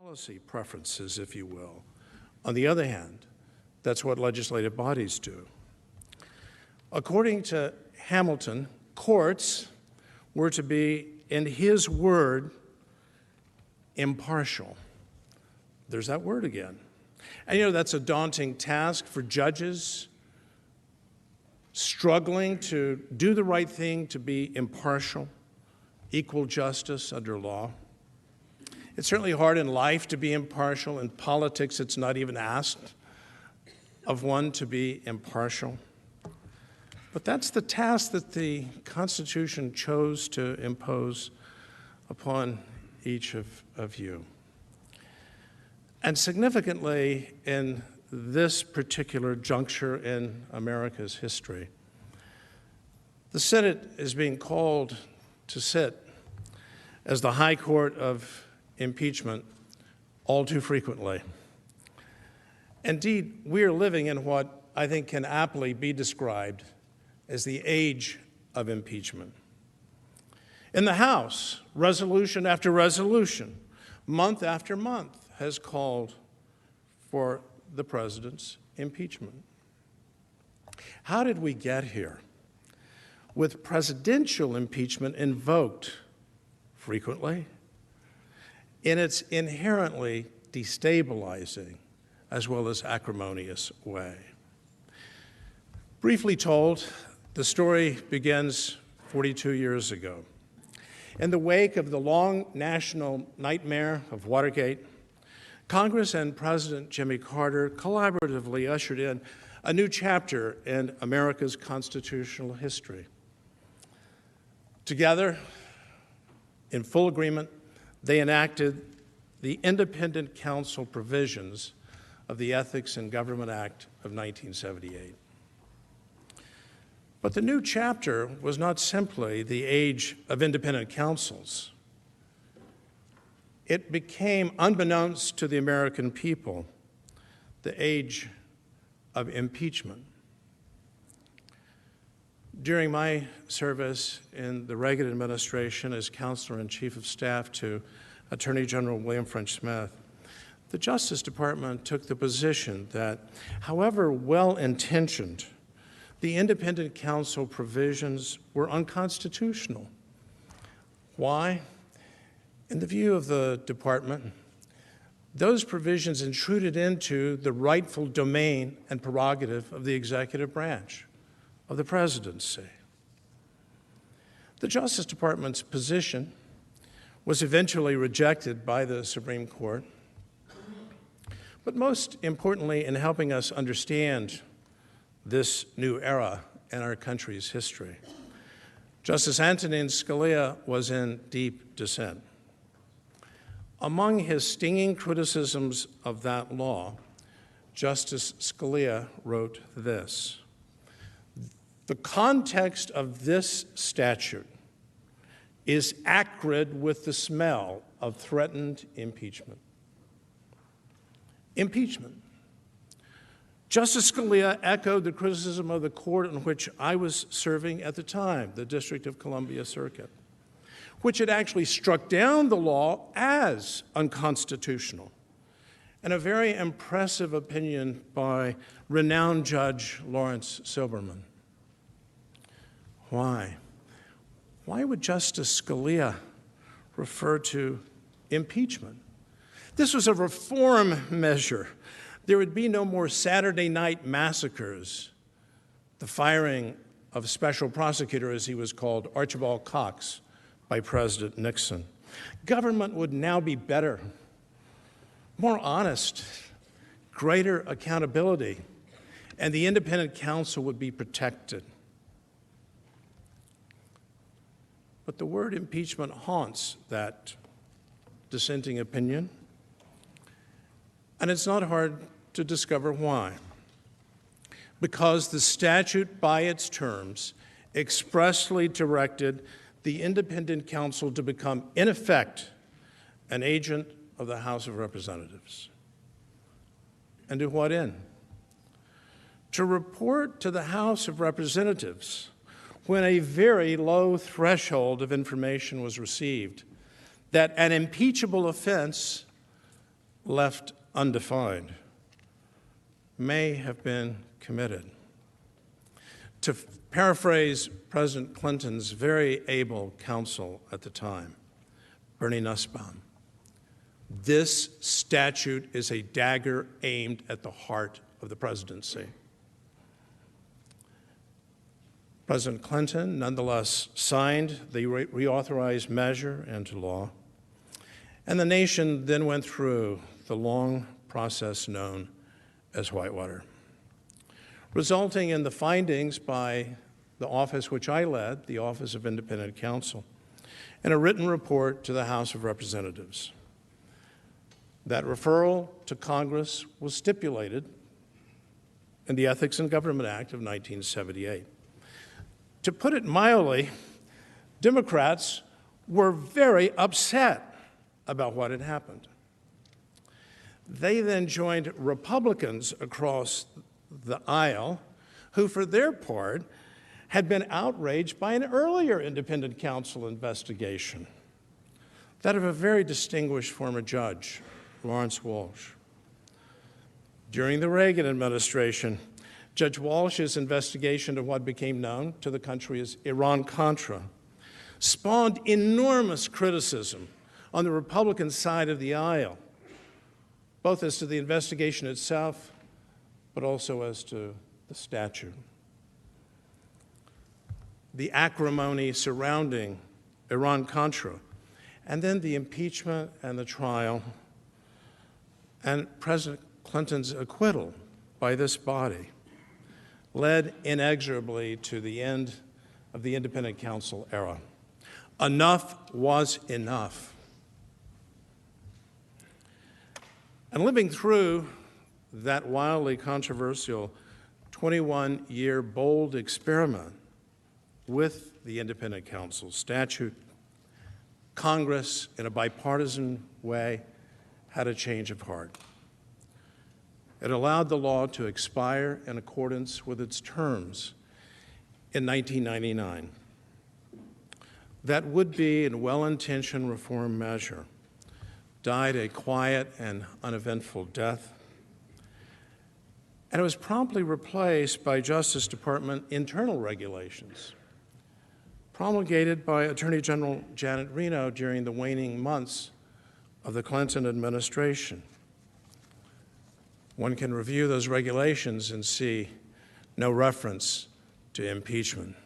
policy preferences, if you will. On the other hand, that's what legislative bodies do. According to Hamilton, courts were to be, in his word, impartial. There's that word again. And you know, that's a daunting task for judges struggling to do the right thing, to be impartial, equal justice under law. It's certainly hard in life to be impartial. In politics, it's not even asked of one to be impartial. But that's the task that the Constitution chose to impose upon each of you. And significantly, in this particular juncture in America's history, the Senate is being called to sit as the High Court of impeachment all too frequently. Indeed, we are living in what I think can aptly be described as the age of impeachment. In the House, resolution after resolution, month after month, has called for the president's impeachment. How did we get here? With presidential impeachment invoked frequently in its inherently destabilizing as well as acrimonious way. Briefly told, the story begins 42 years ago. In the wake of the long national nightmare of Watergate, Congress and President Jimmy Carter collaboratively ushered in a new chapter in America's constitutional history. Together, in full agreement, they enacted the independent counsel provisions of the Ethics in Government Act of 1978. But the new chapter was not simply the age of independent counsels. It became, unbeknownst to the American people, the age of impeachment. During my service in the Reagan administration as counselor and chief of staff to Attorney General William French Smith, the Justice Department took the position that, however well-intentioned, the independent counsel provisions were unconstitutional. Why? In the view of the department, those provisions intruded into the rightful domain and prerogative of the executive branch, of the presidency. The Justice Department's position was eventually rejected by the Supreme Court. But most importantly, in helping us understand this new era in our country's history, Justice Antonin Scalia was in deep dissent. Among his stinging criticisms of that law, Justice Scalia wrote this: "The context of this statute is acrid with the smell of threatened impeachment." Impeachment. Justice Scalia echoed the criticism of the court in which I was serving at the time, the District of Columbia Circuit, which had actually struck down the law as unconstitutional, and a very impressive opinion by renowned Judge Lawrence Silberman. Why? Why would Justice Scalia refer to impeachment? This was a reform measure. There would be no more Saturday night massacres, the firing of Special Prosecutor, as he was called, Archibald Cox, by President Nixon. Government would now be better, more honest, greater accountability, and the independent counsel would be protected. But the word impeachment haunts that dissenting opinion, and it's not hard to discover why. Because the statute, by its terms, expressly directed the independent counsel to become, in effect, an agent of the House of Representatives. And to what end? To report to the House of Representatives when a very low threshold of information was received that an impeachable offense left undefined may have been committed. To paraphrase President Clinton's very able counsel at the time, Bernie Nussbaum, this statute is a dagger aimed at the heart of the presidency. President Clinton nonetheless signed the reauthorized measure into law, and the nation then went through the long process known as Whitewater, resulting in the findings by the office which I led, the Office of Independent Counsel, and a written report to the House of Representatives. That referral to Congress was stipulated in the Ethics in Government Act of 1978. To put it mildly, Democrats were very upset about what had happened. They then joined Republicans across the aisle, who for their part had been outraged by an earlier independent counsel investigation, that of a very distinguished former judge, Lawrence Walsh. During the Reagan administration, Judge Walsh's investigation of what became known to the country as Iran-Contra spawned enormous criticism on the Republican side of the aisle, both as to the investigation itself, but also as to the statute. The acrimony surrounding Iran-Contra, and then the impeachment and the trial, and President Clinton's acquittal by this body led inexorably to the end of the independent counsel era. Enough was enough. And living through that wildly controversial 21-year bold experiment with the independent counsel statute, Congress, in a bipartisan way, had a change of heart. It allowed the law to expire in accordance with its terms in 1999. That would-be and well-intentioned reform measure died a quiet and uneventful death, and it was promptly replaced by Justice Department internal regulations promulgated by Attorney General Janet Reno during the waning months of the Clinton administration. One can review those regulations and see no reference to impeachment.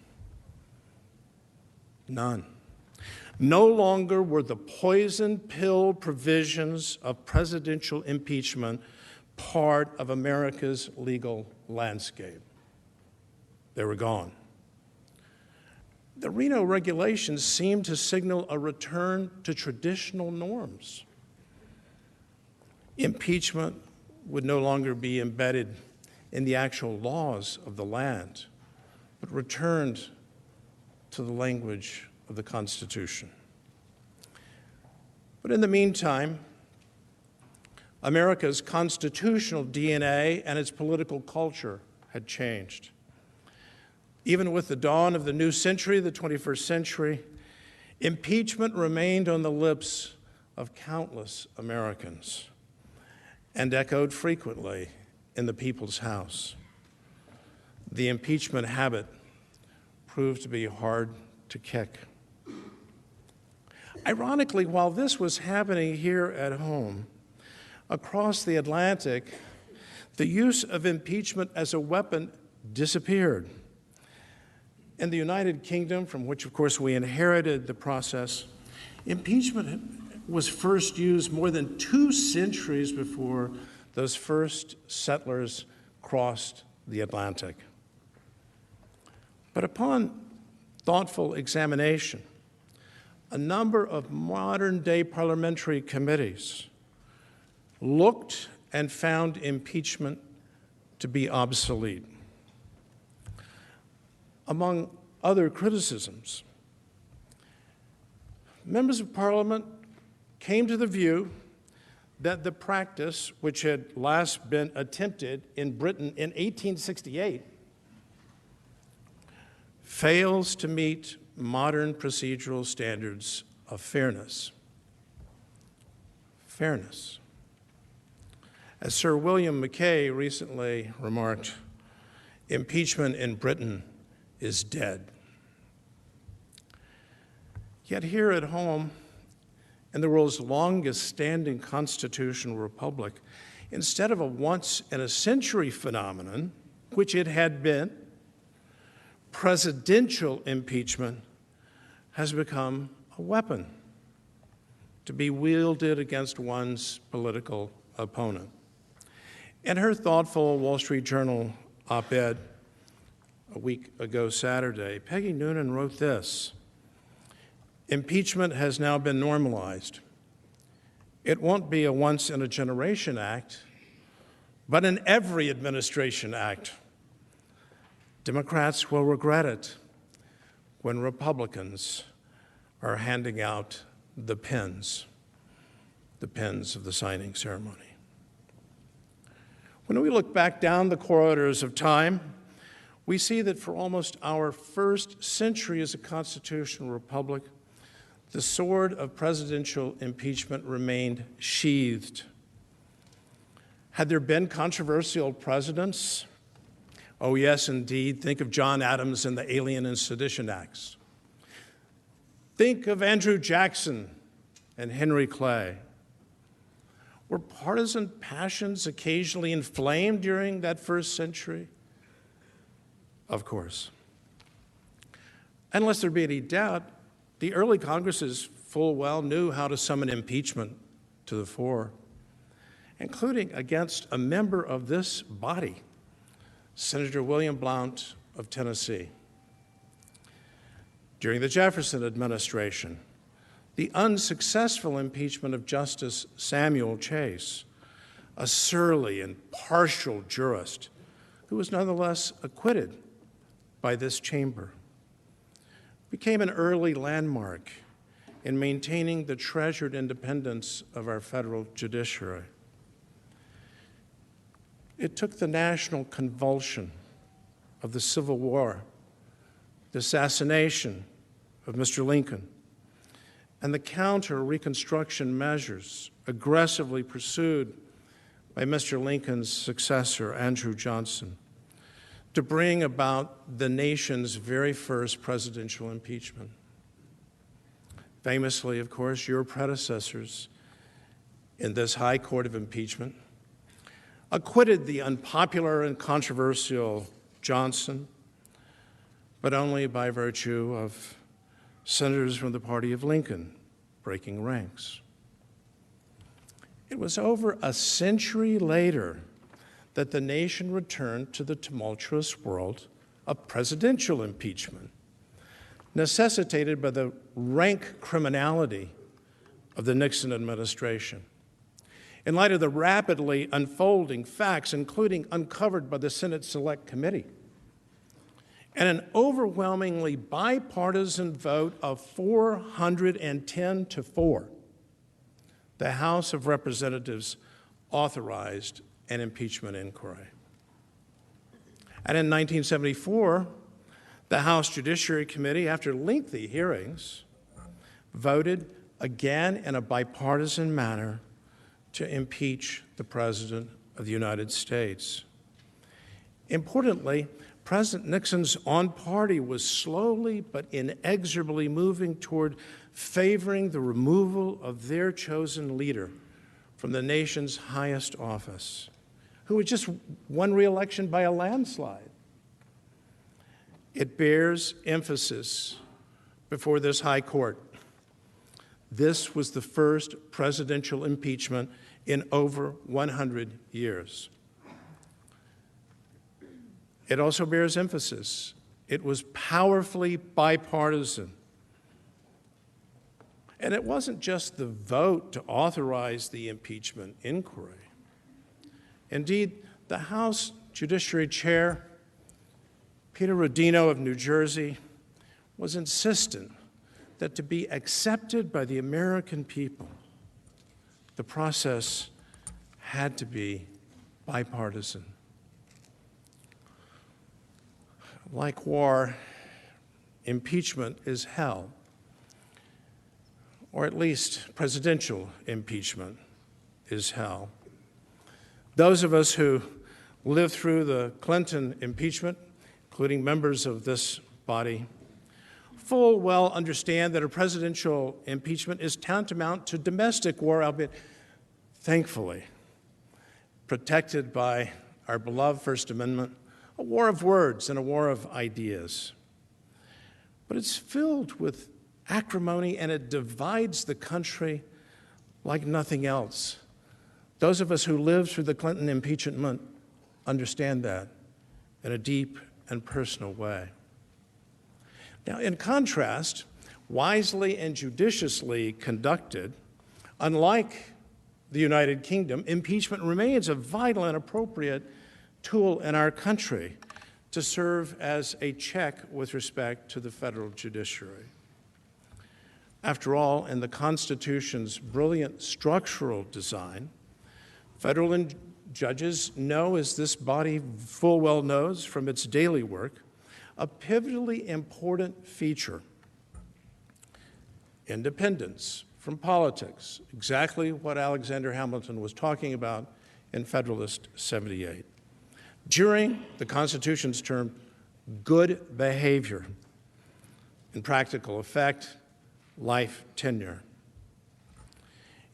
None. No longer were the poison pill provisions of presidential impeachment part of America's legal landscape. They were gone. The Reno regulations seemed to signal a return to traditional norms. Impeachment would no longer be embedded in the actual laws of the land, but returned to the language of the Constitution. But in the meantime, America's constitutional DNA and its political culture had changed. Even with the dawn of the new century, the 21st century, impeachment remained on the lips of countless Americans and echoed frequently in the people's house. The impeachment habit proved to be hard to kick. Ironically, while this was happening here at home, across the Atlantic, the use of impeachment as a weapon disappeared. In the United Kingdom, from which, of course, we inherited the process, impeachment was first used more than 2 centuries before those first settlers crossed the Atlantic. But upon thoughtful examination, a number of modern-day parliamentary committees looked and found impeachment to be obsolete. Among other criticisms, members of Parliament came to the view that the practice, which had last been attempted in Britain in 1868, fails to meet modern procedural standards of fairness. Fairness. As Sir William Mackay recently remarked, impeachment in Britain is dead. Yet here at home, in the world's longest-standing constitutional republic, instead of a once-in-a-century phenomenon, which it had been, presidential impeachment has become a weapon to be wielded against one's political opponent. In her thoughtful Wall Street Journal op-ed a week ago Saturday, Peggy Noonan wrote this: impeachment has now been normalized. It won't be a once-in-a-generation act, but an every administration act. Democrats will regret it when Republicans are handing out the pens of the signing ceremony. When we look back down the corridors of time, we see that for almost our first century as a constitutional republic, the sword of presidential impeachment remained sheathed. Had there been controversial presidents? Oh, yes, indeed. Think of John Adams and the Alien and Sedition Acts. Think of Andrew Jackson and Henry Clay. Were partisan passions occasionally inflamed during that first century? Of course. Unless there be any doubt, the early Congresses full well knew how to summon impeachment to the fore, including against a member of this body, Senator William Blount of Tennessee. During the Jefferson administration, the unsuccessful impeachment of Justice Samuel Chase, a surly and partial jurist who was nonetheless acquitted by this chamber, became an early landmark in maintaining the treasured independence of our federal judiciary. It took the national convulsion of the Civil War, the assassination of Mr. Lincoln, and the counter-Reconstruction measures aggressively pursued by Mr. Lincoln's successor, Andrew Johnson, to bring about the nation's very first presidential impeachment. Famously, of course, your predecessors in this high court of impeachment acquitted the unpopular and controversial Johnson, but only by virtue of senators from the party of Lincoln breaking ranks. It was over a century later that the nation returned to the tumultuous world of presidential impeachment, necessitated by the rank criminality of the Nixon administration. In light of the rapidly unfolding facts, including uncovered by the Senate Select Committee, and an overwhelmingly bipartisan vote of 410 to 4, the House of Representatives authorized an impeachment inquiry. And in 1974, the House Judiciary Committee, after lengthy hearings, voted again in a bipartisan manner to impeach the President of the United States. Importantly, President Nixon's own party was slowly but inexorably moving toward favoring the removal of their chosen leader from the nation's highest office, who had just won re-election by a landslide. It bears emphasis before this high court. This was the first presidential impeachment in over 100 years. It also bears emphasis. It was powerfully bipartisan. And it wasn't just the vote to authorize the impeachment inquiry. Indeed, the House Judiciary Chair, Peter Rodino of New Jersey, was insistent that to be accepted by the American people, the process had to be bipartisan. Like war, impeachment is hell, or at least presidential impeachment is hell. Those of us who lived through the Clinton impeachment, including members of this body, full well understand that a presidential impeachment is tantamount to domestic war, albeit thankfully protected by our beloved First Amendment, a war of words and a war of ideas. But it's filled with acrimony, and it divides the country like nothing else. Those of us who lived through the Clinton impeachment understand that in a deep and personal way. Now, in contrast, wisely and judiciously conducted, unlike the United Kingdom, impeachment remains a vital and appropriate tool in our country to serve as a check with respect to the federal judiciary. After all, in the Constitution's brilliant structural design, federal judges know, as this body full well knows from its daily work, a pivotally important feature: independence from politics, exactly what Alexander Hamilton was talking about in Federalist 78. During the Constitution's term, good behavior, in practical effect, life tenure.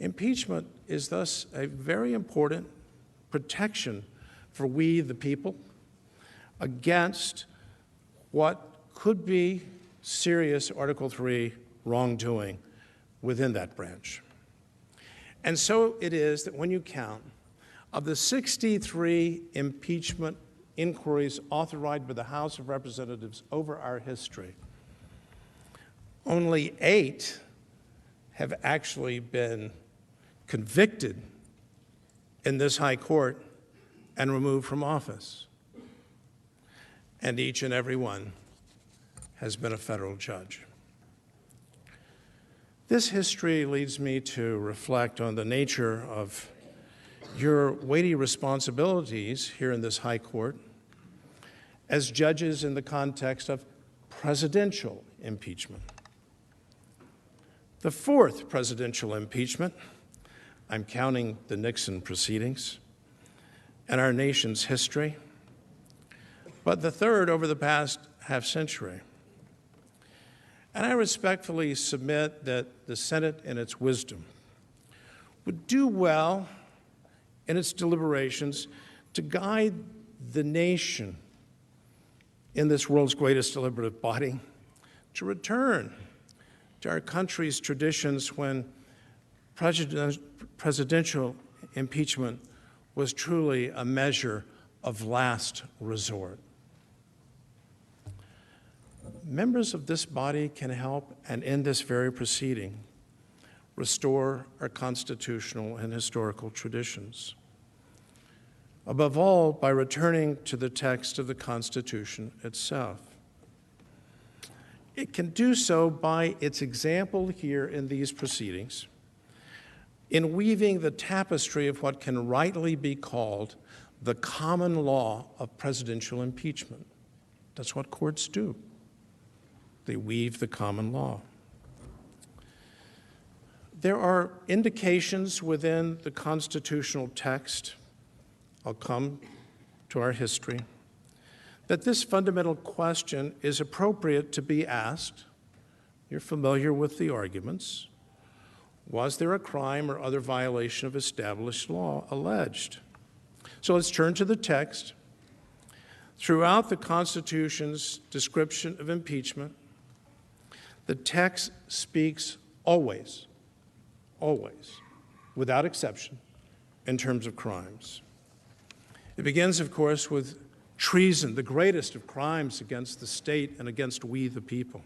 Impeachment is thus a very important protection for we, the people, against what could be serious Article III wrongdoing within that branch. And so it is that when you count, of the 63 impeachment inquiries authorized by the House of Representatives over our history, only 8 have actually been convicted in this high court and removed from office. And each and every one has been a federal judge. This history leads me to reflect on the nature of your weighty responsibilities here in this high court as judges in the context of presidential impeachment. The 4th presidential impeachment, I'm counting the Nixon proceedings, and our nation's history, but the 3rd over the past half-century. And I respectfully submit that the Senate, in its wisdom, would do well in its deliberations to guide the nation in this world's greatest deliberative body to return to our country's traditions when presidential impeachment was truly a measure of last resort. Members of this body can help, and in this very proceeding, restore our constitutional and historical traditions. Above all, by returning to the text of the Constitution itself. It can do so by its example here in these proceedings, in weaving the tapestry of what can rightly be called the common law of presidential impeachment. That's what courts do. They weave the common law. There are indications within the constitutional text, I'll come to our history, that this fundamental question is appropriate to be asked. You're familiar with the arguments. Was there a crime or other violation of established law alleged? So let's turn to the text. Throughout the Constitution's description of impeachment, the text speaks always, without exception, in terms of crimes. It begins, of course, with treason, the greatest of crimes against the state and against we, the people.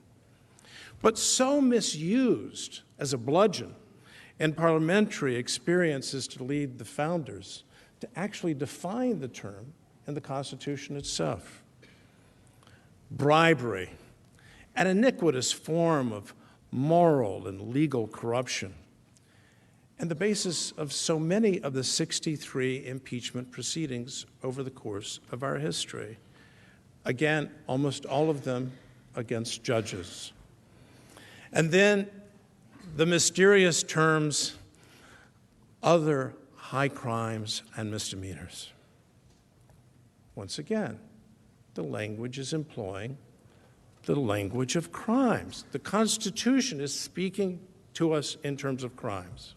But so misused as a bludgeon in parliamentary experiences to lead the founders to actually define the term in the Constitution itself. Bribery, an iniquitous form of moral and legal corruption, and the basis of so many of the 63 impeachment proceedings over the course of our history. Again, almost all of them against judges. And then the mysterious terms, other high crimes and misdemeanors. Once again, the language is employing the language of crimes. The Constitution is speaking to us in terms of crimes.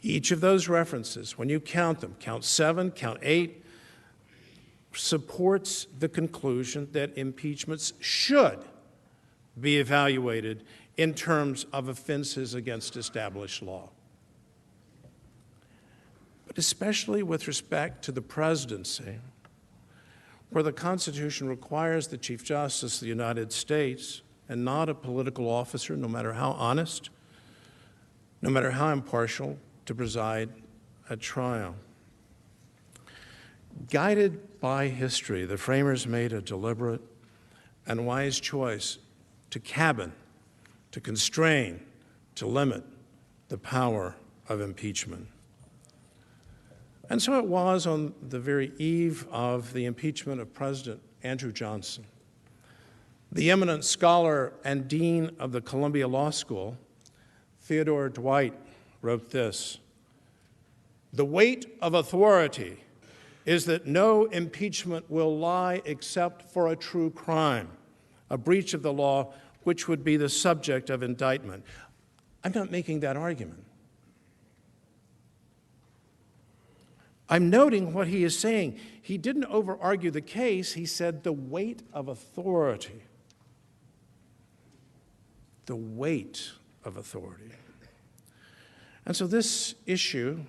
Each of those references, when you count them, count 7, count 8, supports the conclusion that impeachments should be evaluated in terms of offenses against established law. But especially with respect to the presidency, where the Constitution requires the Chief Justice of the United States, and not a political officer, no matter how honest, no matter how impartial, to preside at trial. Guided by history, the framers made a deliberate and wise choice to cabin, to constrain, to limit the power of impeachment. And so it was on the very eve of the impeachment of President Andrew Johnson. The eminent scholar and dean of the Columbia Law School, Theodore Dwight, wrote this: "The weight of authority is that no impeachment will lie except for a true crime, a breach of the law which would be the subject of indictment." I'm not making that argument. I'm noting what he is saying. He didn't over-argue the case. He said the weight of authority. The weight of authority. And so this issue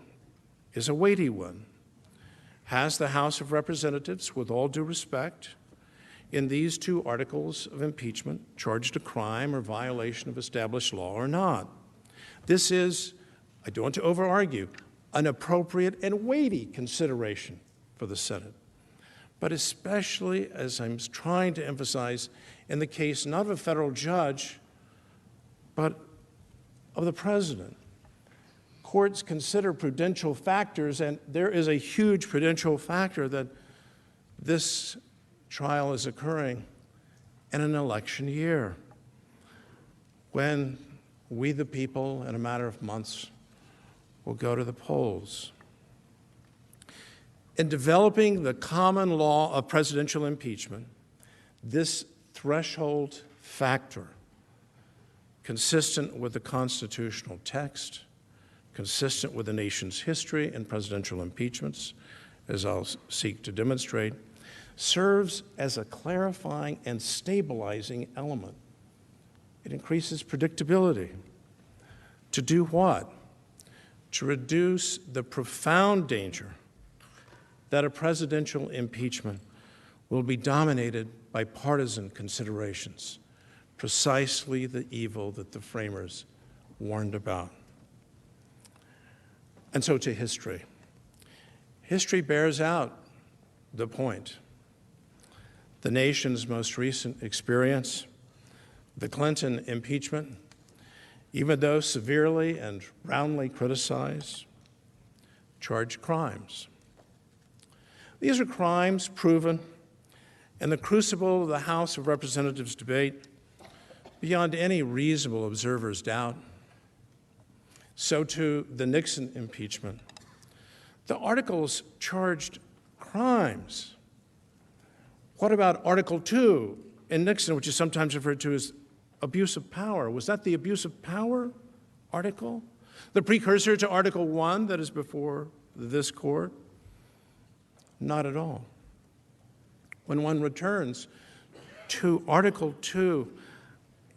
is a weighty one. Has the House of Representatives, with all due respect, in these 2 articles of impeachment, charged a crime or violation of established law or not? This is, I don't want to over-argue, an appropriate and weighty consideration for the Senate. But especially, as I'm trying to emphasize, in the case not of a federal judge, but of the president. Courts consider prudential factors, and there is a huge prudential factor that this trial is occurring in an election year, when we, the people, in a matter of months, will go to the polls. In developing the common law of presidential impeachment, this threshold factor, consistent with the constitutional text, consistent with the nation's history in presidential impeachments, as I'll seek to demonstrate, serves as a clarifying and stabilizing element. It increases predictability. To do what? To reduce the profound danger that a presidential impeachment will be dominated by partisan considerations, precisely the evil that the framers warned about. And so to history. History bears out the point. The nation's most recent experience, the Clinton impeachment, even though severely and roundly criticized, charged crimes. These are crimes proven in the crucible of the House of Representatives debate beyond any reasonable observer's doubt. So too the Nixon impeachment. The articles charged crimes. What about Article 2 in Nixon, which is sometimes referred to as abuse of power? Was that the abuse of power article? The precursor to Article 1 that is before this court? Not at all. When one returns to Article 2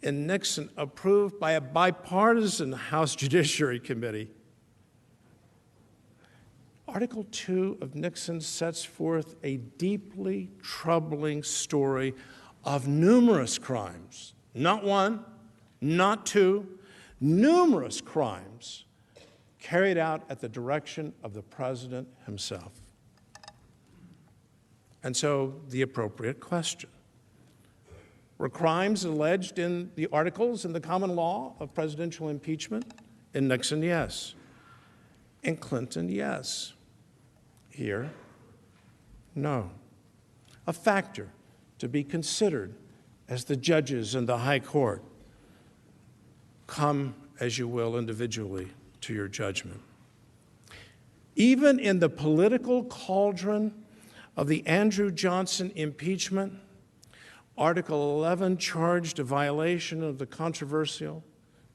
in Nixon, approved by a bipartisan House Judiciary Committee, Article 2 of Nixon sets forth a deeply troubling story of numerous crimes. Not one, not two, numerous crimes carried out at the direction of the president himself. And so the appropriate question: were crimes alleged in the articles in the common law of presidential impeachment? In Nixon, yes. In Clinton, yes. Here, no. A factor to be considered as the judges in the high court come, as you will, individually to your judgment. Even in the political cauldron of the Andrew Johnson impeachment, Article 11 charged a violation of the controversial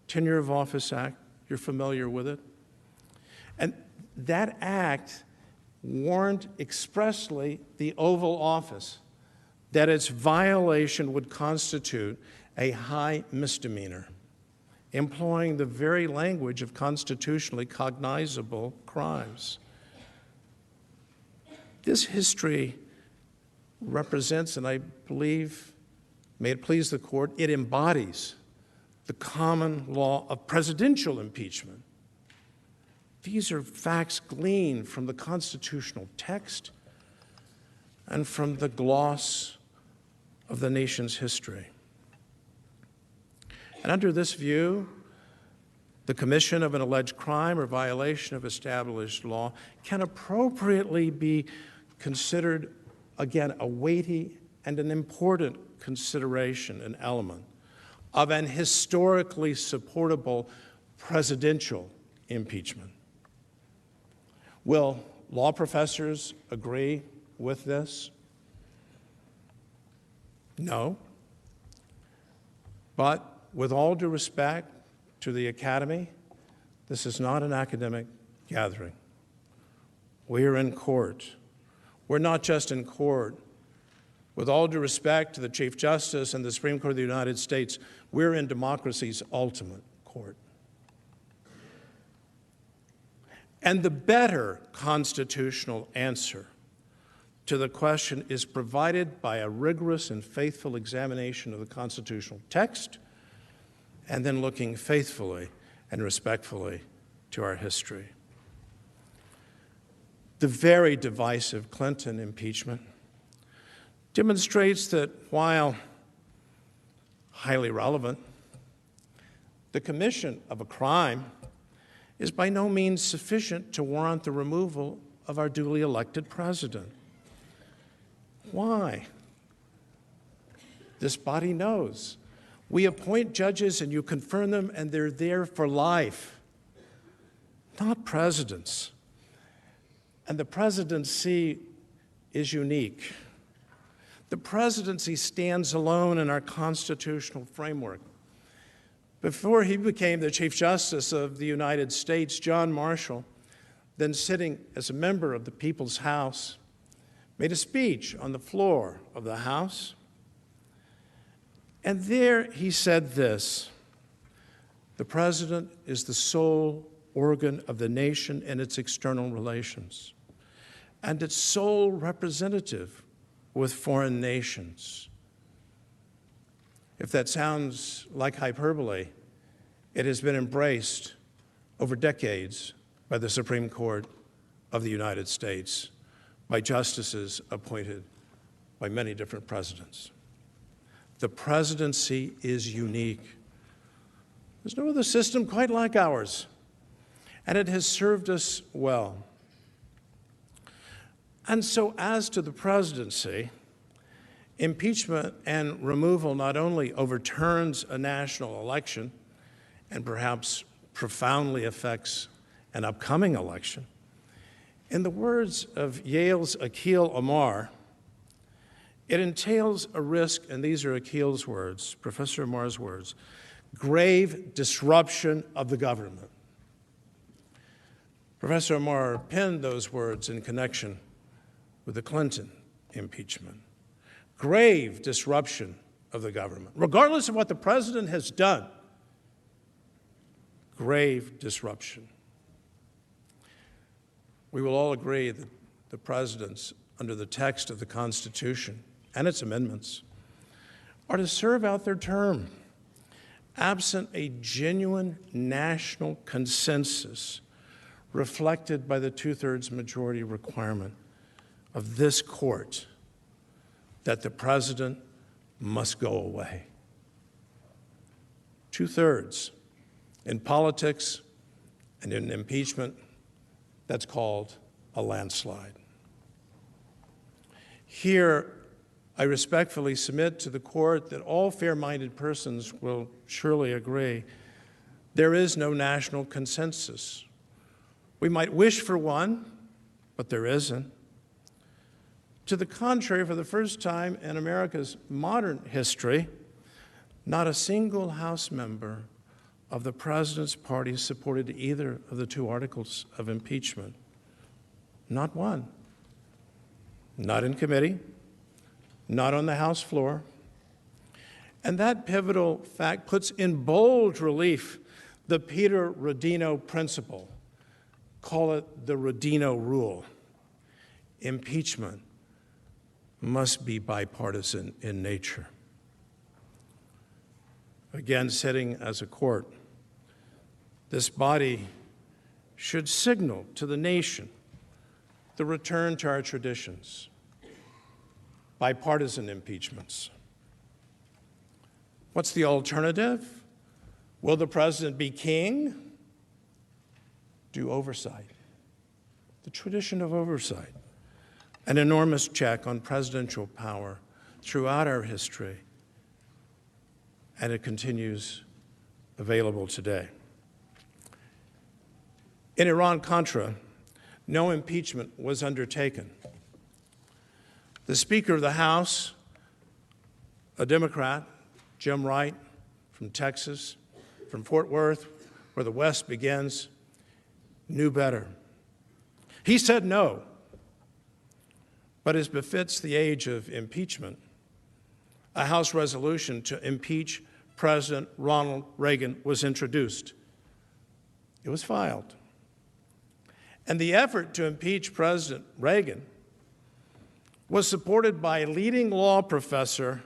Tenure of Office Act. You're familiar with it. And that act warned expressly the Oval Office that its violation would constitute a high misdemeanor, employing the very language of constitutionally cognizable crimes. This history represents, and I believe, may it please the court, it embodies the common law of presidential impeachment. These are facts gleaned from the constitutional text and from the gloss of the nation's history. And under this view, the commission of an alleged crime or violation of established law can appropriately be considered, again, a weighty and an important consideration, an element of an historically supportable presidential impeachment. Will law professors agree with this? No. But with all due respect to the Academy, this is not an academic gathering. We are in court. We're not just in court. With all due respect to the Chief Justice and the Supreme Court of the United States, we're in democracy's ultimate court. And the better constitutional answer to the question is provided by a rigorous and faithful examination of the constitutional text, and then looking faithfully and respectfully to our history. The very divisive Clinton impeachment demonstrates that while highly relevant, the commission of a crime is by no means sufficient to warrant the removal of our duly elected president. Why? This body knows. We appoint judges and you confirm them and they're there for life, not presidents. And the presidency is unique. The presidency stands alone in our constitutional framework. Before he became the Chief Justice of the United States, John Marshall, then sitting as a member of the People's House, made a speech on the floor of the House. And there he said this: "The president is the sole organ of the nation in its external relations, and its sole representative with foreign nations." If that sounds like hyperbole, it has been embraced over decades by the Supreme Court of the United States, by justices appointed by many different presidents. The presidency is unique. There's no other system quite like ours, and it has served us well. And so as to the presidency, impeachment and removal not only overturns a national election and perhaps profoundly affects an upcoming election. In the words of Yale's Akhil Amar, it entails a risk, and these are Akhil's words, Professor Amar's words, grave disruption of the government. Professor Amar penned those words in connection with the Clinton impeachment. Grave disruption of the government, regardless of what the president has done. Grave disruption. We will all agree that the presidents, under the text of the Constitution and its amendments, are to serve out their term, absent a genuine national consensus reflected by the two-thirds majority requirement of this court that the president must go away. Two-thirds. In politics and in impeachment, that's called a landslide. Here, I respectfully submit to the court that all fair-minded persons will surely agree there is no national consensus We might wish for one, but there isn't. To the contrary, for the first time in America's modern history, not a single House member of the president's party supported either of the two articles of impeachment. Not one. Not in committee, not on the House floor. And that pivotal fact puts in bold relief the Peter Rodino principle. Call it the Rodino rule. Impeachment must be bipartisan in nature. Again, sitting as a court, this body should signal to the nation the return to our traditions, bipartisan impeachments. What's the alternative? Will the president be king? Do oversight. The tradition of oversight. An enormous check on presidential power throughout our history, and it continues available today. In Iran-Contra, no impeachment was undertaken. The Speaker of the House, a Democrat, Jim Wright, from Texas, from Fort Worth, where the West begins, knew better. He said no, but as befits the age of impeachment, a House resolution to impeach President Ronald Reagan was introduced. It was filed. And the effort to impeach President Reagan was supported by a leading law professor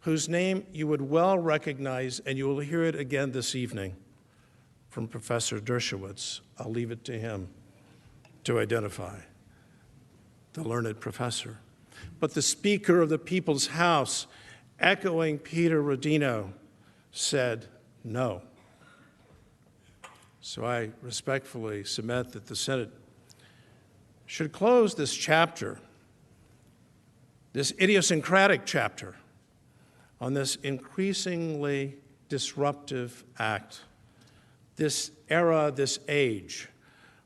whose name you would well recognize, and you will hear it again this evening from Professor Dershowitz. I'll leave it to him to identify the learned professor. But the Speaker of the People's House, echoing Peter Rodino, said no. So I respectfully submit that the Senate should close this chapter, this idiosyncratic chapter, on this increasingly disruptive act, this era, this age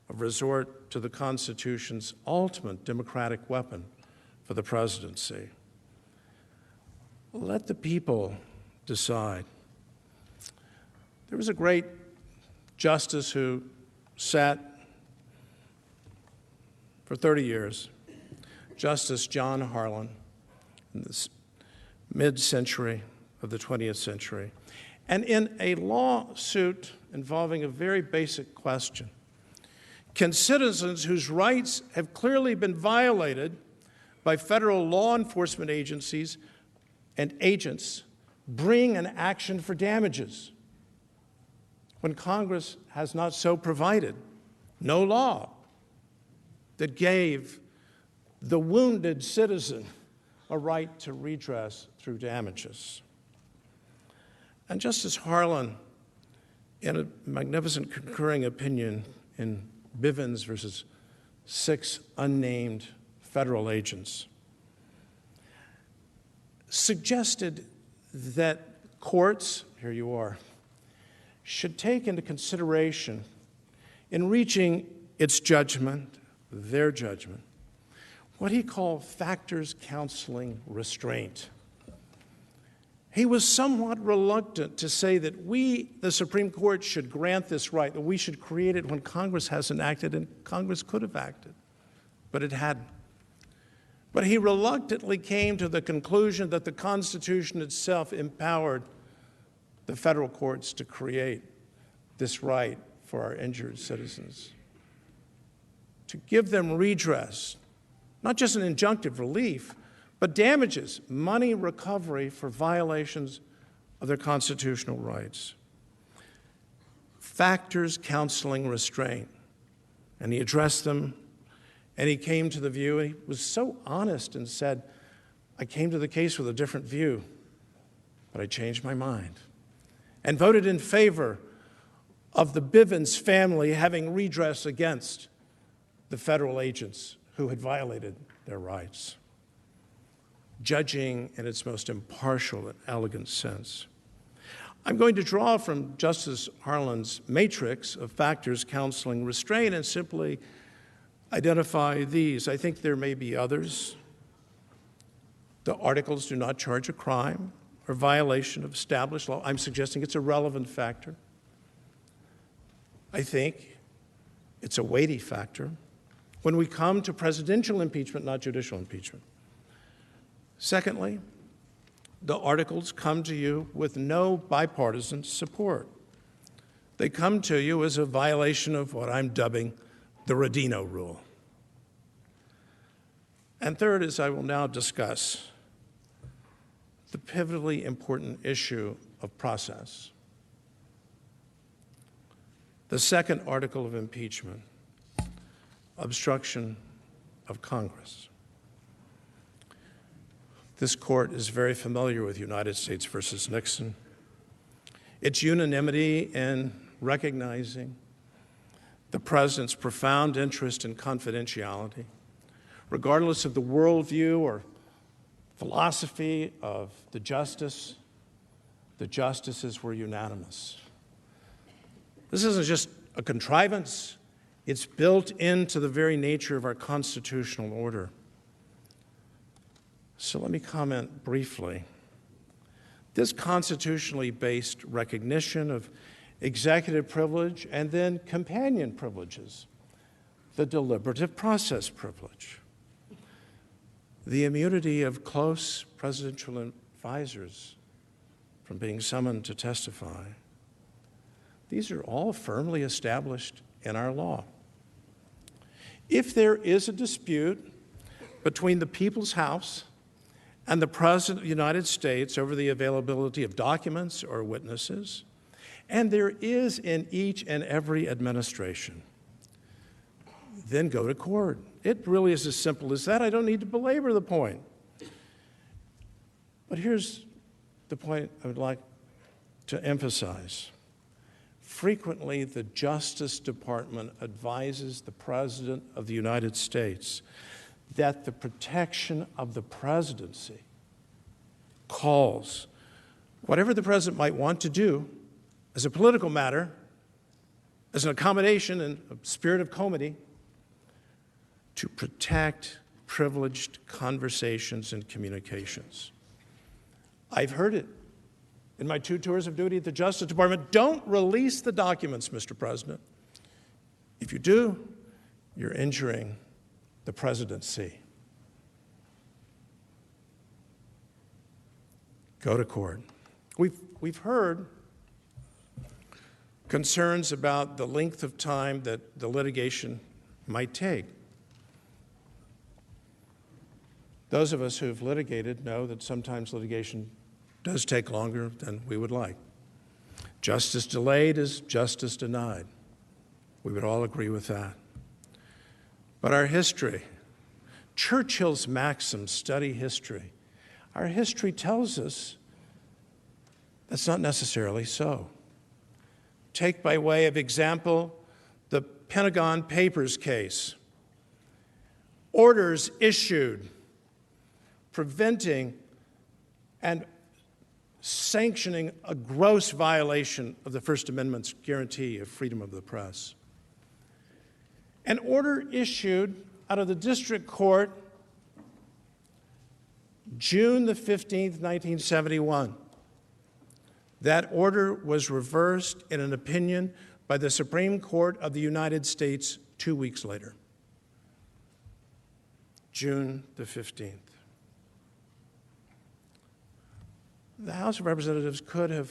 of resort to the Constitution's ultimate democratic weapon for the presidency. Let the people decide. There was a great justice who sat for 30 years, Justice John Harlan, in the mid-century of the 20th century. And in a lawsuit involving a very basic question, can citizens whose rights have clearly been violated by federal law enforcement agencies and agents bring an action for damages when Congress has not so provided? No law that gave the wounded citizen a right to redress through damages. And Justice Harlan, in a magnificent concurring opinion in Bivens versus 6 unnamed federal agents, suggested that courts, here you are, should take into consideration in reaching its judgment, their judgment, what he called factors counseling restraint. He was somewhat reluctant to say that we, the Supreme Court, should grant this right, that we should create it when Congress hasn't acted, and Congress could have acted, but it hadn't. But he reluctantly came to the conclusion that the Constitution itself empowered the federal courts to create this right for our injured citizens, to give them redress, not just an injunctive relief, but damages, money recovery for violations of their constitutional rights. Factors counseling restraint. And he addressed them, and he came to the view, and he was so honest and said, I came to the case with a different view, but I changed my mind and voted in favor of the Bivens family having redress against the federal agents who had violated their rights, judging in its most impartial and elegant sense. I'm going to draw from Justice Harlan's matrix of factors counseling restraint and simply identify these. I think there may be others. The articles do not charge a crime or violation of established law. I'm suggesting it's a relevant factor. I think it's a weighty factor when we come to presidential impeachment, not judicial impeachment. Secondly, the articles come to you with no bipartisan support. They come to you as a violation of what I'm dubbing the Rodino rule. And third, as I will now discuss, the pivotally important issue of process. The second article of impeachment, obstruction of Congress. This court is very familiar with United States versus Nixon. Its unanimity in recognizing the president's profound interest in confidentiality, regardless of the worldview or philosophy of the justices were unanimous. This isn't just a contrivance. It's built into the very nature of our constitutional order. So let me comment briefly. This constitutionally based recognition of executive privilege and then companion privileges, the deliberative process privilege, the immunity of close presidential advisors from being summoned to testify, these are all firmly established in our law. If there is a dispute between the People's House and the President of the United States over the availability of documents or witnesses, and there is in each and every administration, then go to court. It really is as simple as that. I don't need to belabor the point. But here's the point I would like to emphasize. Frequently, the Justice Department advises the President of the United States that the protection of the presidency calls whatever the president might want to do as a political matter, as an accommodation and a spirit of comity, to protect privileged conversations and communications. I've heard it in my 2 tours of duty at the Justice Department. Don't release the documents, Mr. President. If you do, you're injuring the presidency. Go to court. We've heard concerns about the length of time that the litigation might take. Those of us who've litigated know that sometimes litigation does take longer than we would like. Justice delayed is justice denied. We would all agree with that. But our history, Churchill's maxim, study history, our history tells us that's not necessarily so. Take by way of example the Pentagon Papers case. Orders issued preventing and sanctioning a gross violation of the First Amendment's guarantee of freedom of the press. An order issued out of the district court June the 15th, 1971. That order was reversed in an opinion by the Supreme Court of the United States 2 weeks later. June the 15th. The House of Representatives could have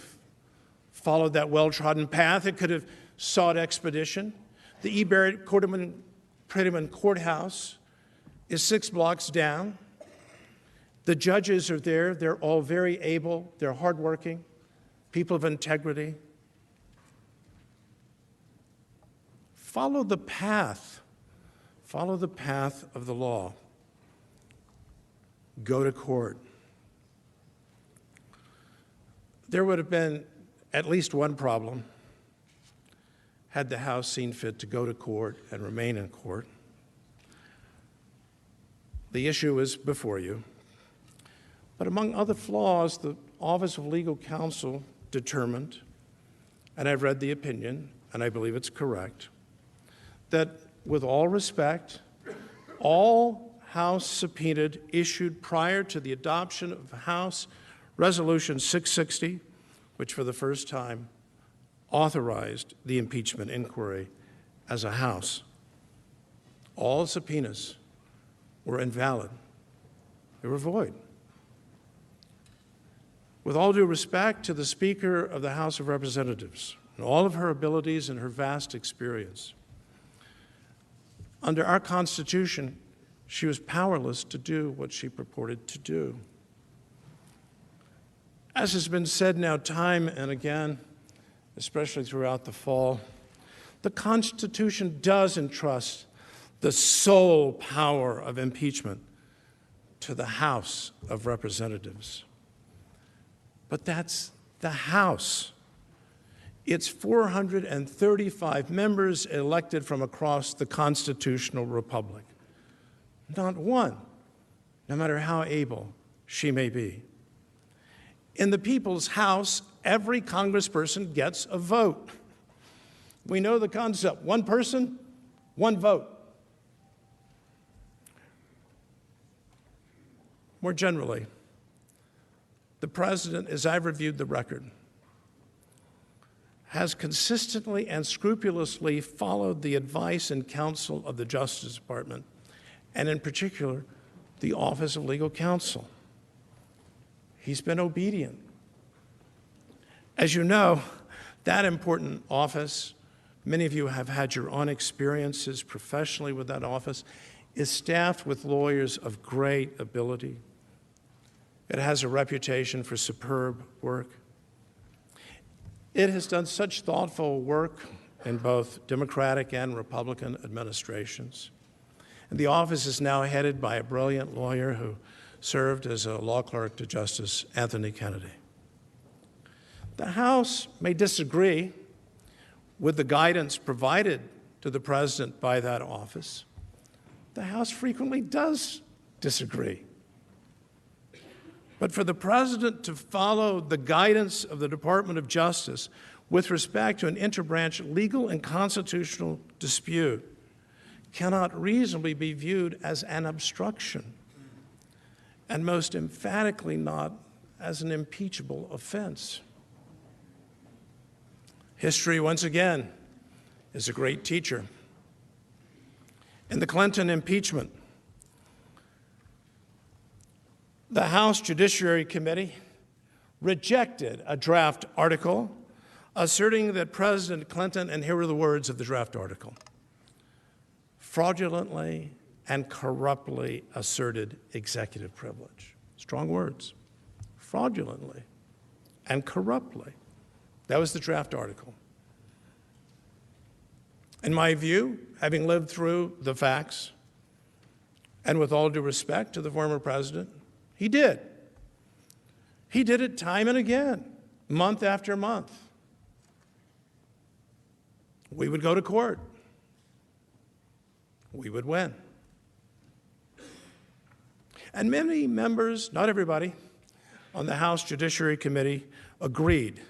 followed that well-trodden path. It could have sought expedition. The E. Barrett Prettyman Courthouse is 6 blocks down. The judges are there. They're all very able. They're hardworking, people of integrity. Follow the path. Follow the path of the law. Go to court. There would have been at least one problem had the House seen fit to go to court and remain in court. The issue is before you. But among other flaws, the Office of Legal Counsel determined, and I've read the opinion, and I believe it's correct, that with all respect, all House subpoenaed issued prior to the adoption of House Resolution 660, which for the first time authorized the impeachment inquiry as a House. All subpoenas were invalid. They were void. With all due respect to the Speaker of the House of Representatives and all of her abilities and her vast experience, under our Constitution, she was powerless to do what she purported to do. As has been said now time and again, especially throughout the fall, the Constitution does entrust the sole power of impeachment to the House of Representatives. But that's the House. It's 435 members elected from across the constitutional republic. Not one, no matter how able she may be. In the People's House, every congressperson gets a vote. We know the concept: one person, one vote. More generally, the President, as I've reviewed the record, has consistently and scrupulously followed the advice and counsel of the Justice Department, and in particular, the Office of Legal Counsel. He's been obedient. As you know, that important office, many of you have had your own experiences professionally with that office, is staffed with lawyers of great ability. It has a reputation for superb work. It has done such thoughtful work in both Democratic and Republican administrations. And the office is now headed by a brilliant lawyer who served as a law clerk to Justice Anthony Kennedy. The House may disagree with the guidance provided to the President by that office. The House frequently does disagree. But for the President to follow the guidance of the Department of Justice with respect to an interbranch legal and constitutional dispute cannot reasonably be viewed as an obstruction, and most emphatically not as an impeachable offense. History, once again, is a great teacher. In the Clinton impeachment, the House Judiciary Committee rejected a draft article asserting that President Clinton, and here are the words of the draft article, fraudulently and corruptly asserted executive privilege. Strong words. Fraudulently and corruptly. That was the draft article. In my view, having lived through the facts, and with all due respect to the former president, he did. He did it time and again, month after month. We would go to court. We would win. And many members, not everybody, on the House Judiciary Committee agreed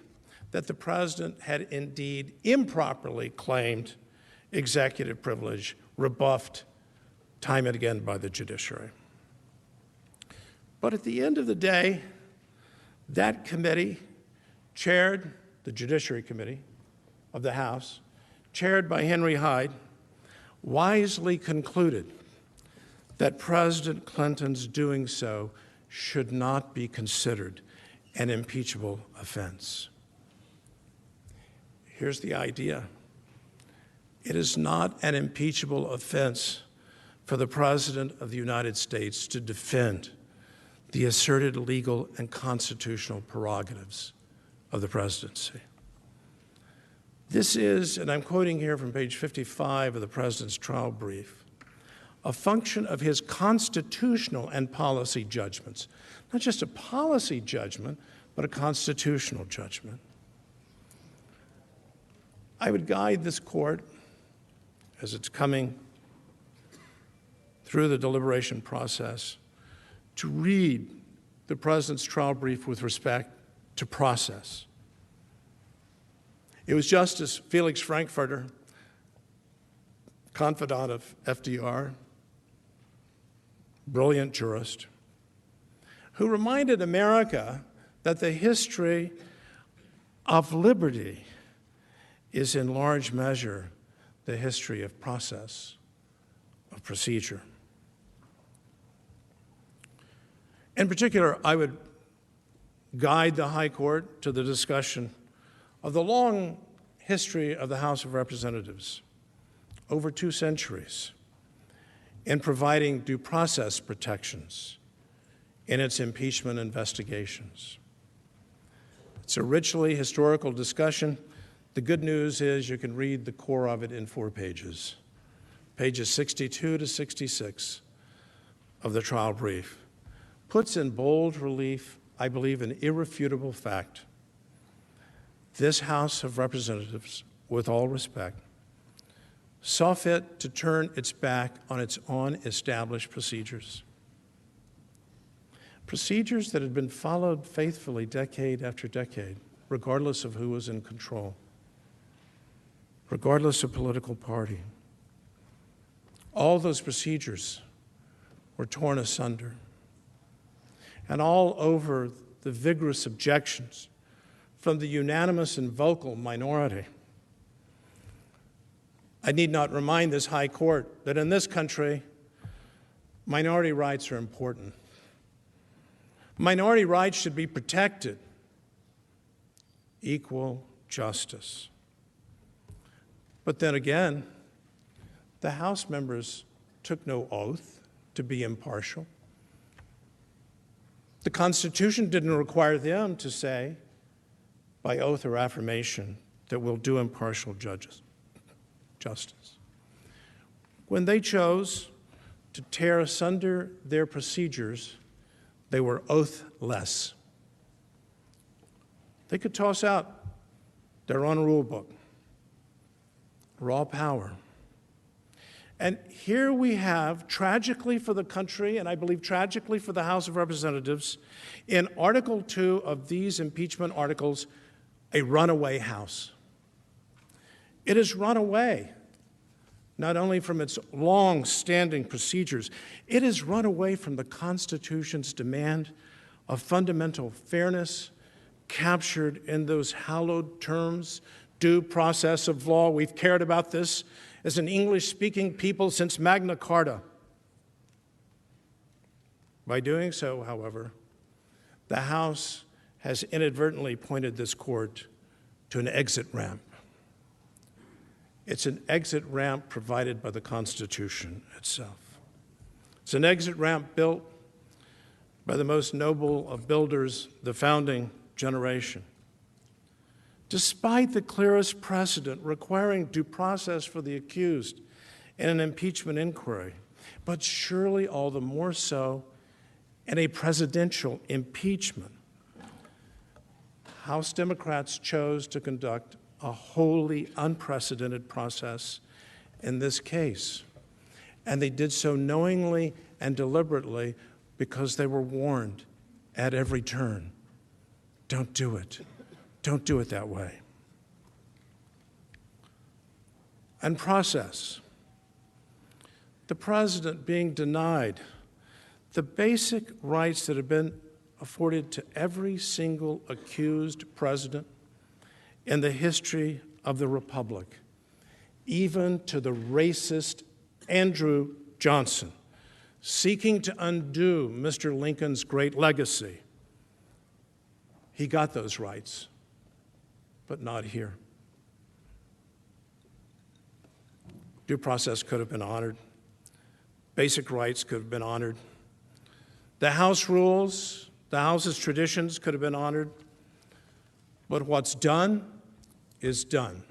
that the president had indeed improperly claimed executive privilege, rebuffed time and again by the judiciary. But at the end of the day, that committee, chaired the Judiciary Committee of the House, chaired by Henry Hyde, wisely concluded that President Clinton's doing so should not be considered an impeachable offense. Here's the idea. It is not an impeachable offense for the President of the United States to defend the asserted legal and constitutional prerogatives of the presidency. This is, and I'm quoting here from page 55 of the President's trial brief, a function of his constitutional and policy judgments. Not just a policy judgment, but a constitutional judgment. I would guide this court, as it's coming through the deliberation process, to read the President's trial brief with respect to process. It was Justice Felix Frankfurter, confidant of FDR, brilliant jurist, who reminded America that the history of liberty is in large measure the history of process, of procedure. In particular, I would guide the High Court to the discussion of the long history of the House of Representatives, over 2 centuries, in providing due process protections in its impeachment investigations. It's a richly historical discussion. The good news is you can read the core of it in 4 pages, pages 62 to 66 of the trial brief. Puts in bold relief, I believe, an irrefutable fact. This House of Representatives, with all respect, saw fit to turn its back on its own established procedures. Procedures that had been followed faithfully decade after decade, regardless of who was in control, regardless of political party. All those procedures were torn asunder. And all over the vigorous objections from the unanimous and vocal minority. I need not remind this High Court that in this country, minority rights are important. Minority rights should be protected. Equal justice. But then again, the House members took no oath to be impartial. The Constitution didn't require them to say, by oath or affirmation, that we'll do impartial justice. When they chose to tear asunder their procedures, they were oathless. They could toss out their own rule book, raw power. And here we have, tragically for the country, and I believe tragically for the House of Representatives, in Article 2 of these impeachment articles, a runaway House. It has run away, not only from its long-standing procedures, it has run away from the Constitution's demand of fundamental fairness captured in those hallowed terms, due process of law. We've cared about this as an English-speaking people since Magna Carta. By doing so, however, the House has inadvertently pointed this court to an exit ramp. It's an exit ramp provided by the Constitution itself. It's an exit ramp built by the most noble of builders, the founding generation. Despite the clearest precedent requiring due process for the accused in an impeachment inquiry, but surely all the more so in a presidential impeachment, House Democrats chose to conduct a wholly unprecedented process in this case. And they did so knowingly and deliberately because they were warned at every turn. Don't do it. Don't do it that way. And process. The president being denied the basic rights that have been afforded to every single accused president in the history of the Republic, even to the racist Andrew Johnson, seeking to undo Mr. Lincoln's great legacy. He got those rights, but not here. Due process could have been honored. Basic rights could have been honored. The House rules, the House's traditions could have been honored. But what's done is done.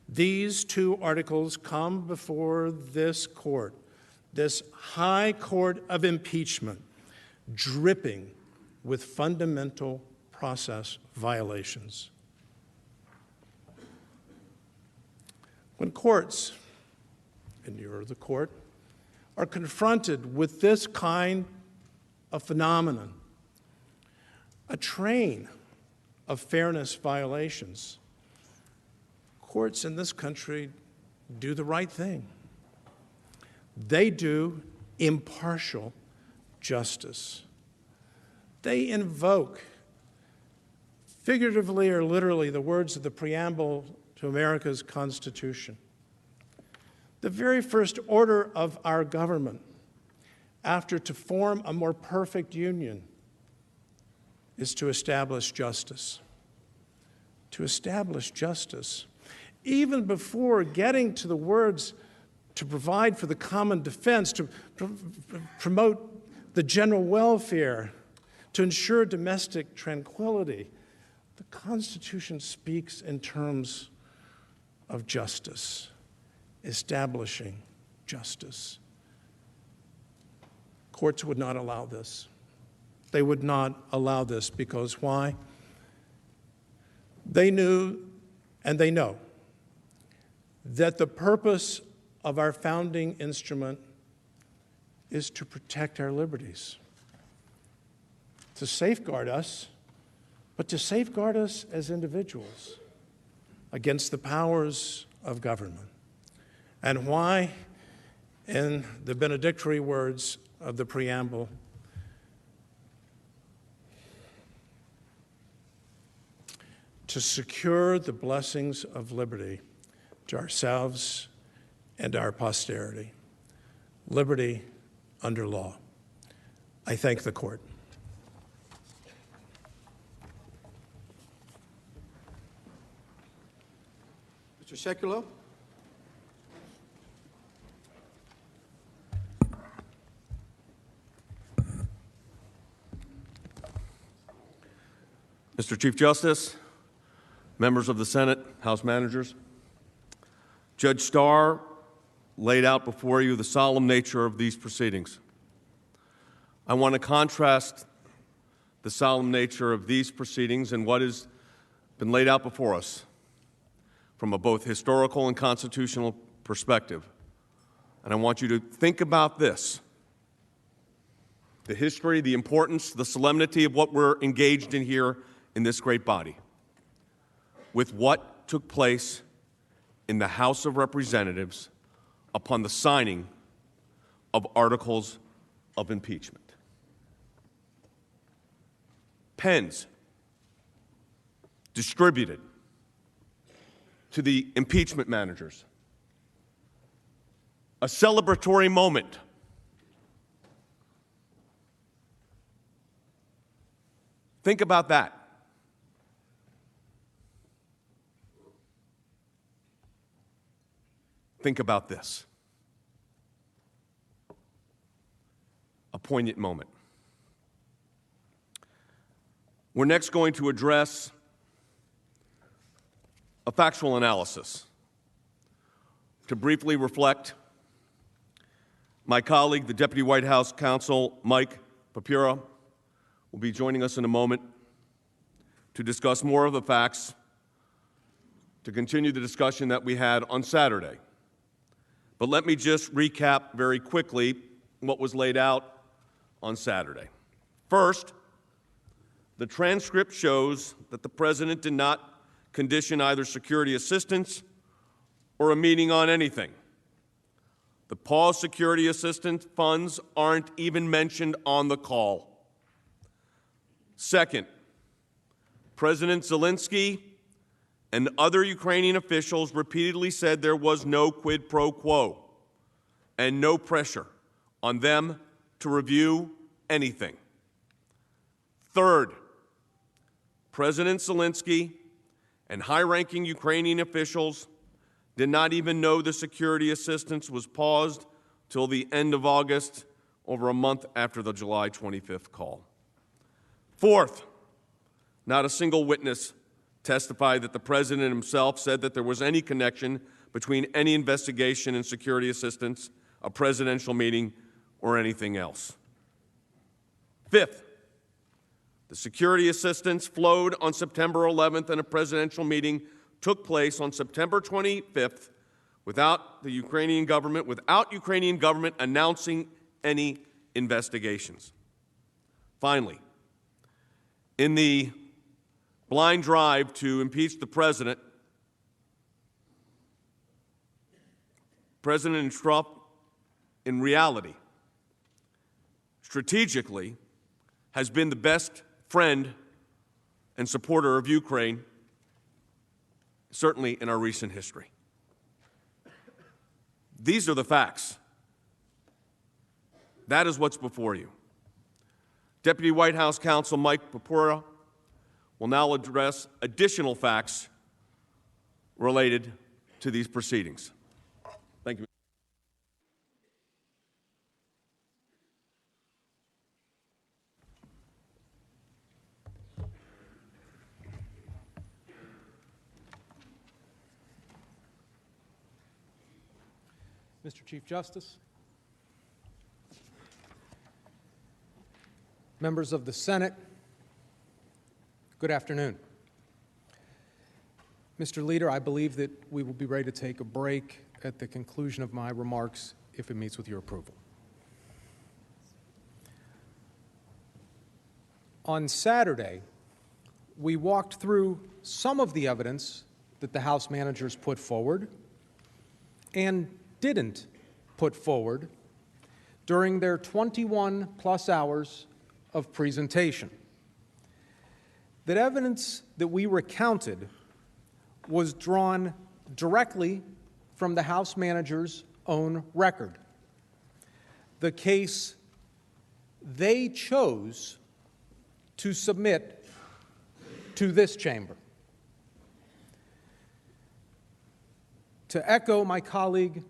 These 2 articles come before this court, this high court of impeachment, dripping with fundamental process violations. When courts, and you're the court, are confronted with this kind of phenomenon, a train of fairness violations, courts in this country do the right thing. They do impartial justice. They invoke, figuratively or literally, the words of the preamble to America's Constitution. The very first order of our government, after to form a more perfect union, is to establish justice. To establish justice. Even before getting to the words to provide for the common defense, to promote the general welfare, to ensure domestic tranquility, the Constitution speaks in terms of justice, establishing justice. Courts would not allow this. They would not allow this because why? They knew and they know that the purpose of our founding instrument is to protect our liberties, to safeguard us, but to safeguard us as individuals against the powers of government. And why, in the benedictory words of the preamble, to secure the blessings of liberty to ourselves and our posterity. Liberty under law. I thank the court. Mr. Sekulow. Mr. Chief Justice, members of the Senate, House managers, Judge Starr laid out before you the solemn nature of these proceedings. I want to contrast the solemn nature of these proceedings and what has been laid out before us from a both historical and constitutional perspective. And I want you to think about this: the history, the importance, the solemnity of what we're engaged in here in this great body, with what took place in the House of Representatives upon the signing of articles of impeachment. Pens distributed to the impeachment managers. A celebratory moment. Think about that. Think about this. A poignant moment. We're next going to address a factual analysis. To briefly reflect, my colleague, the Deputy White House Counsel, Mike Papura, will be joining us in a moment to discuss more of the facts, to continue the discussion that we had on Saturday. But let me just recap very quickly what was laid out on Saturday. First, the transcript shows that the President did not condition either security assistance or a meeting on anything. The paused security assistance funds aren't even mentioned on the call. Second, President Zelensky and other Ukrainian officials repeatedly said there was no quid pro quo and no pressure on them to review anything. Third, President Zelensky and high-ranking Ukrainian officials did not even know the security assistance was paused till the end of August, over a month after the July 25th call. Fourth, not a single witness testified that the President himself said that there was any connection between any investigation and security assistance, a presidential meeting, or anything else. Fifth, the security assistance flowed on September 11th and a presidential meeting took place on September 25th without Ukrainian government announcing any investigations. Finally, in the blind drive to impeach the President, President Trump, in reality, strategically, has been the best friend and supporter of Ukraine, certainly in our recent history. These are the facts. That is what's before you. Deputy White House Counsel Mike Popura will now address additional facts related to these proceedings. Thank you. Mr. Chief Justice, members of the Senate, good afternoon. Mr. Leader, I believe that we will be ready to take a break at the conclusion of my remarks if it meets with your approval. On Saturday, we walked through some of the evidence that the House managers put forward and didn't put forward during their 21-plus hours of presentation. That evidence that we recounted was drawn directly from the House managers' own record. The case they chose to submit to this chamber. To echo my colleague,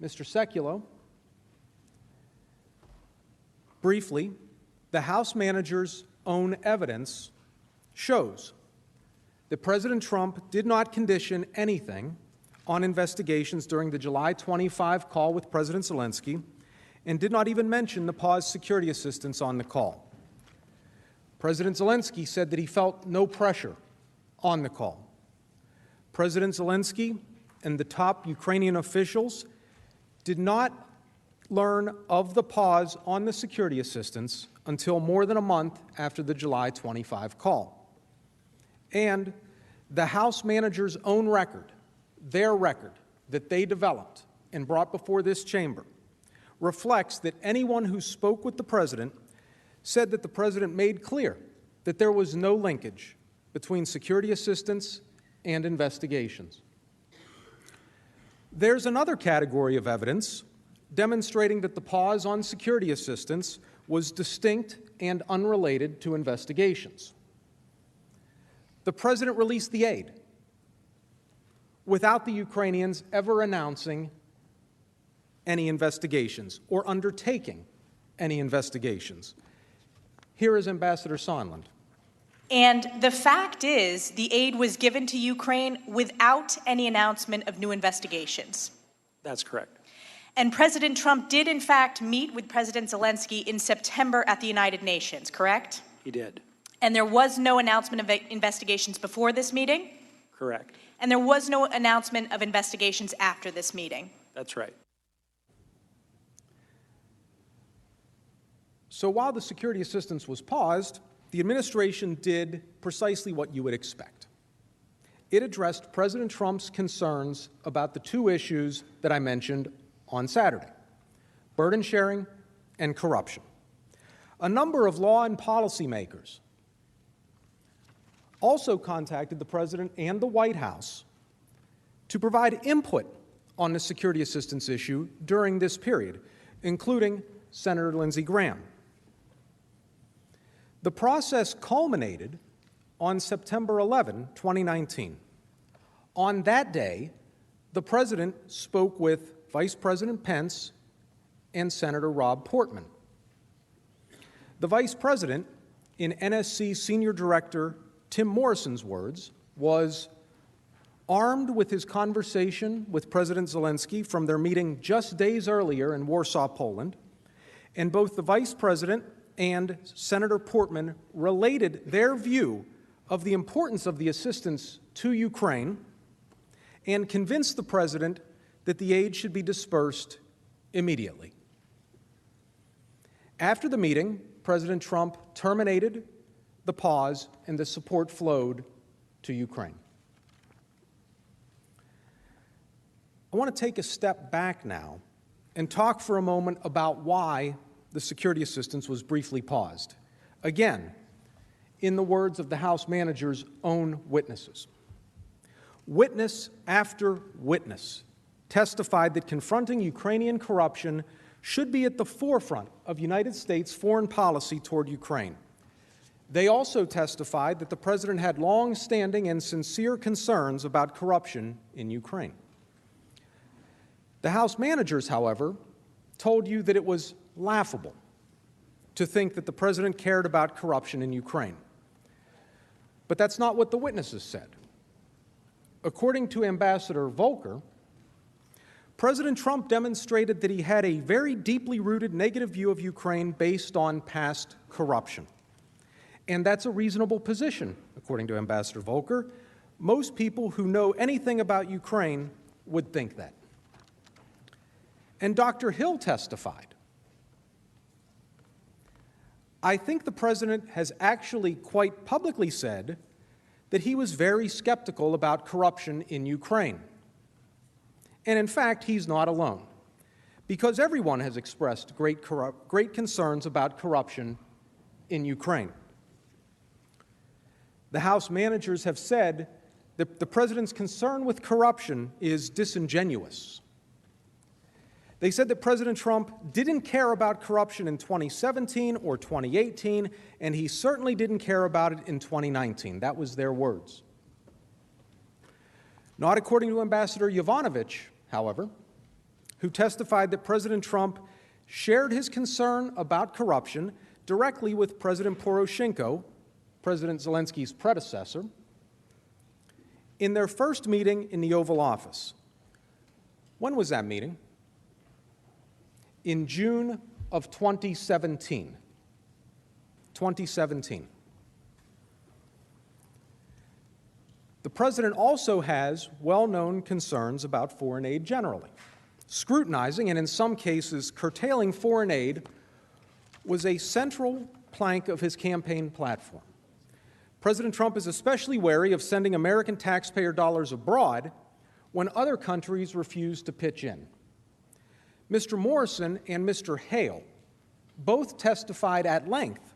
Mr. Sekulow, briefly, the House managers' own evidence shows that President Trump did not condition anything on investigations during the July 25 call with President Zelensky and did not even mention the paused security assistance on the call. President Zelensky said that he felt no pressure on the call. President Zelensky and the top Ukrainian officials did not learn of the pause on the security assistance until more than a month after the July 25 call. And the House managers' own record, their record that they developed and brought before this chamber, reflects that anyone who spoke with the President said that the President made clear that there was no linkage between security assistance and investigations. There's another category of evidence demonstrating that the pause on security assistance was distinct and unrelated to investigations. The President released the aid without the Ukrainians ever announcing any investigations or undertaking any investigations. Here is Ambassador Sondland. And the fact is, the aid was given to Ukraine without any announcement of new investigations. That's correct. And President Trump did, in fact, meet with President Zelensky in September at the United Nations, correct? He did. And there was no announcement of investigations before this meeting? Correct. And there was no announcement of investigations after this meeting? That's right. So while the security assistance was paused, the administration did precisely what you would expect. It addressed President Trump's concerns about the two issues that I mentioned on Saturday: burden sharing and corruption. A number of law and policy makers also contacted the President and the White House to provide input on the security assistance issue during this period, including Senator Lindsey Graham. The process culminated on September 11, 2019. On that day, the President spoke with Vice President Pence and Senator Rob Portman. The Vice President, in NSC Senior Director Tim Morrison's words, was armed with his conversation with President Zelensky from their meeting just days earlier in Warsaw, Poland, and both the Vice President and Senator Portman related their view of the importance of the assistance to Ukraine and convinced the President that the aid should be dispersed immediately. After the meeting, President Trump terminated the pause and the support flowed to Ukraine. I want to take a step back now and talk for a moment about why the security assistance was briefly paused. Again, in the words of the House manager's own witnesses. Witness after witness testified that confronting Ukrainian corruption should be at the forefront of United States foreign policy toward Ukraine. They also testified that the president had long-standing and sincere concerns about corruption in Ukraine. The House managers, however, told you that it was laughable to think that the president cared about corruption in Ukraine. But that's not what the witnesses said. According to Ambassador Volker, President Trump demonstrated that he had a very deeply rooted negative view of Ukraine based on past corruption. And that's a reasonable position, according to Ambassador Volker. Most people who know anything about Ukraine would think that. And Dr. Hill testified, I think the president has actually quite publicly said that he was very skeptical about corruption in Ukraine. And in fact, he's not alone, because everyone has expressed great concerns about corruption in Ukraine. The House managers have said that the president's concern with corruption is disingenuous. They said that President Trump didn't care about corruption in 2017 or 2018, and he certainly didn't care about it in 2019. That was their words. Not according to Ambassador Yovanovitch, however, who testified that President Trump shared his concern about corruption directly with President Poroshenko, President Zelensky's predecessor, in their first meeting in the Oval Office. When was that meeting? In June of 2017. 2017. The president also has well-known concerns about foreign aid generally. Scrutinizing and in some cases curtailing foreign aid was a central plank of his campaign platform. President Trump is especially wary of sending American taxpayer dollars abroad when other countries refuse to pitch in. Mr. Morrison and Mr. Hale both testified at length